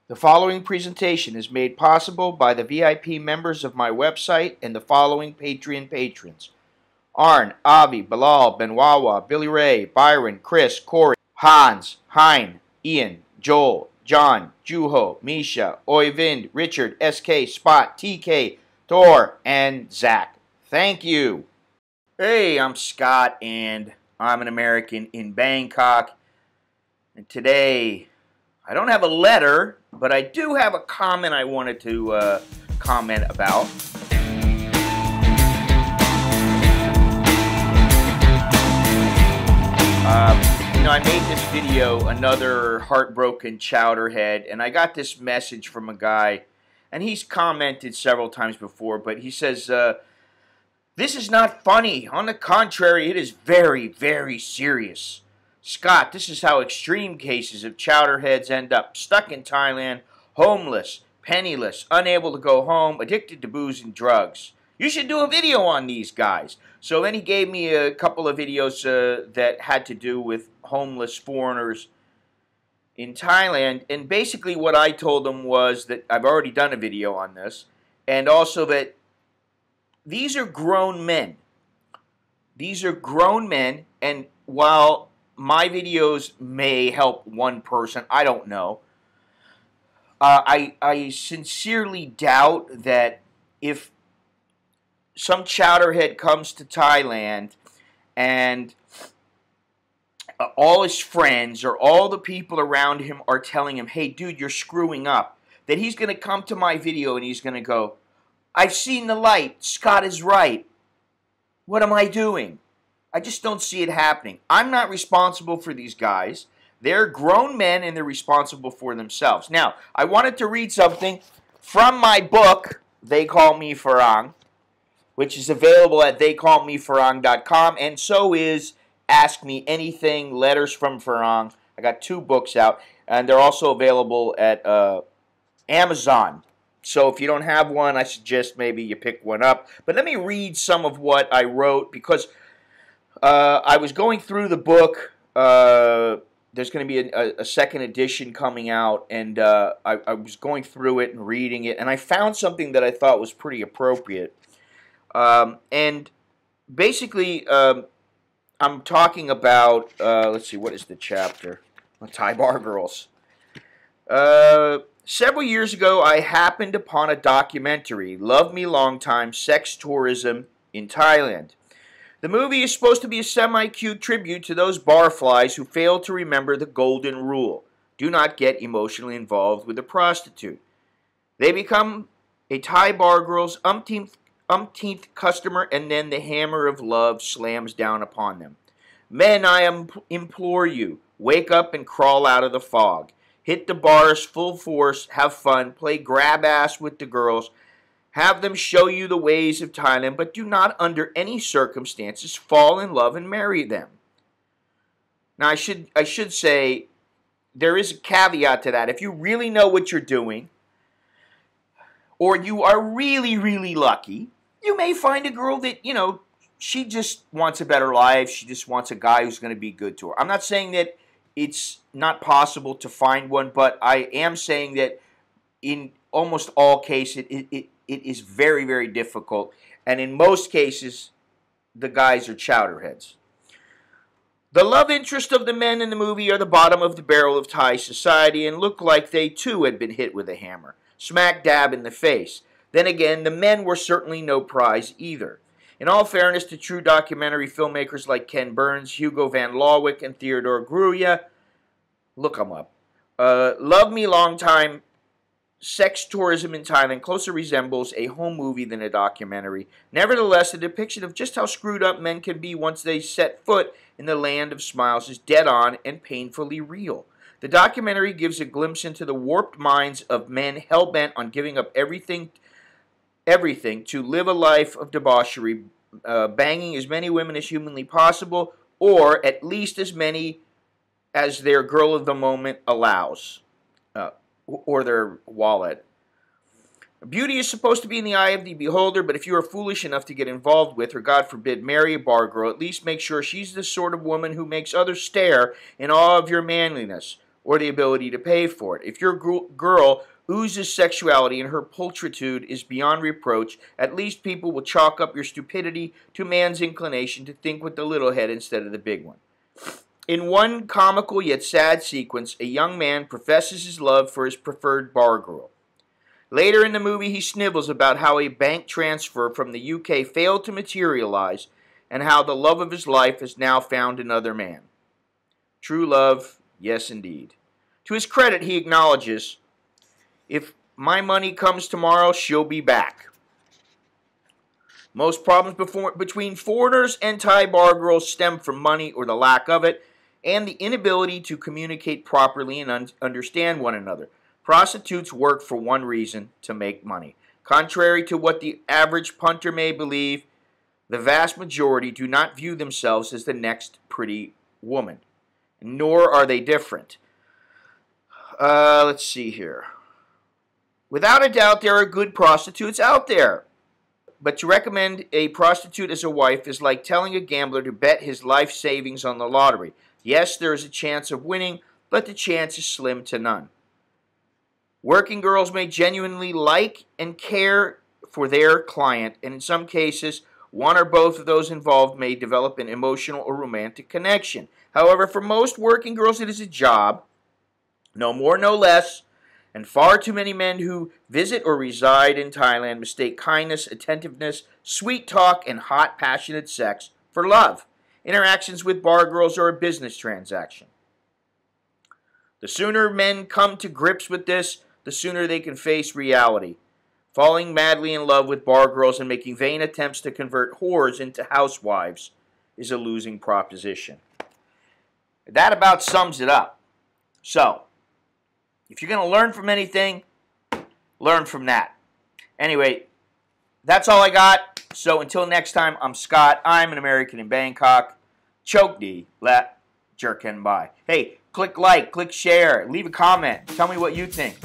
The following presentation is made possible by the VIP members of my website and the following Patreon patrons: Arn, Avi, Bilal, Benwawa, Billy Ray, Byron, Chris, Corey, Hans, Hein, Ian, Joel, John, Juho, Misha, Oyvind, Richard, SK, Spot, TK, Thor, and Zach. Thank you. Hey, I'm Scott, and I'm an American in Bangkok. And today, I don't have a letter, but I do have a comment I wanted to comment about. I made this video, another heartbroken chowderhead, and I got this message from a guy, and he's commented several times before, but he says, this is not funny. On the contrary, it is very, very serious. Scott, this is how extreme cases of chowderheads end up: stuck in Thailand, homeless, penniless, unable to go home, addicted to booze and drugs. You should do a video on these guys. So then he gave me a couple of videos that had to do with homeless foreigners in Thailand. And basically what I told him was that I've already done a video on this, and also that these are grown men. These are grown men, and while my videos may help one person, I don't know. I sincerely doubt that if some chowderhead comes to Thailand and all his friends or all the people around him are telling him, hey, dude, you're screwing up, that he's going to come to my video and he's going to go, I've seen the light. Scott is right. What am I doing? I just don't see it happening. I'm not responsible for these guys. They're grown men and they're responsible for themselves. Now, I wanted to read something from my book, They Call Me Farang, which is available at theycallmefarang.com, and so is Ask Me Anything, Letters from Farang. I got 2 books out, and they're also available at Amazon. So if you don't have one, I suggest maybe you pick one up. But let me read some of what I wrote, because I was going through the book. There's going to be a second edition coming out, and I was going through it and reading it, and I found something that I thought was pretty appropriate. And basically, I'm talking about, let's see, what is the chapter? Thai bar girls. Several years ago, I happened upon a documentary, Love Me Long Time, Sex Tourism in Thailand. The movie is supposed to be a semi-cute tribute to those barflies who fail to remember the golden rule: do not get emotionally involved with a prostitute. They become a Thai bar girl's umpteenth customer, and then the hammer of love slams down upon them. Men, I implore you, wake up and crawl out of the fog. Hit the bars full force, have fun, play grab ass with the girls, have them show you the ways of Thailand, but do not under any circumstances fall in love and marry them. Now, I should say there is a caveat to that. If you really know what you're doing, or you are really, really lucky, you may find a girl that, she just wants a better life. She just wants a guy who's going to be good to her. I'm not saying that it's not possible to find one, but I am saying that in almost all cases, it is very, very difficult. And in most cases, the guys are chowderheads. The love interest of the men in the movie are the bottom of the barrel of Thai society and look like they too had been hit with a hammer, smack dab in the face. Then again, the men were certainly no prize either. In all fairness to true documentary filmmakers like Ken Burns, Hugo Van Lawick, and Theodore Gruya, look them up. Love Me Long Time, Sex Tourism in Thailand closer resembles a home movie than a documentary. Nevertheless, the depiction of just how screwed up men can be once they set foot in the land of smiles is dead on and painfully real. The documentary gives a glimpse into the warped minds of men hell-bent on giving up everything to live a life of debauchery, banging as many women as humanly possible, or at least as many as their girl of the moment allows, or their wallet. Beauty is supposed to be in the eye of the beholder, but if you are foolish enough to get involved with, or God forbid, marry a bar girl, at least make sure she's the sort of woman who makes others stare in awe of your manliness. or the ability to pay for it. If your girl oozes sexuality and her pulchritude is beyond reproach, at least people will chalk up your stupidity to man's inclination to think with the little head instead of the big one. In one comical yet sad sequence, a young man professes his love for his preferred bar girl. Later in the movie, he snivels about how a bank transfer from the UK failed to materialize and how the love of his life has now found another man. True love, yes indeed. To his credit, he acknowledges, if my money comes tomorrow, she'll be back. Most problems between foreigners and Thai bar girls stem from money or the lack of it, and the inability to communicate properly and understand one another. Prostitutes work for one reason, to make money. Contrary to what the average punter may believe, the vast majority do not view themselves as the next pretty woman, nor are they different. Let's see here. Without a doubt, there are good prostitutes out there. But to recommend a prostitute as a wife is like telling a gambler to bet his life savings on the lottery. Yes, there is a chance of winning, but the chance is slim to none. Working girls may genuinely like and care for their client, and in some cases, one or both of those involved may develop an emotional or romantic connection. However, for most working girls, it is a job, no more, no less, and far too many men who visit or reside in Thailand mistake kindness, attentiveness, sweet talk, and hot, passionate sex for love. Interactions with bar girls are a business transaction. The sooner men come to grips with this, the sooner they can face reality. Falling madly in love with bar girls and making vain attempts to convert whores into housewives is a losing proposition. That about sums it up. So, if you're going to learn from anything, learn from that. Anyway, that's all I got. So until next time, I'm Scott. I'm an American in Bangkok. Choke D, let jerkin by. Hey, click like, click share, leave a comment. Tell me what you think.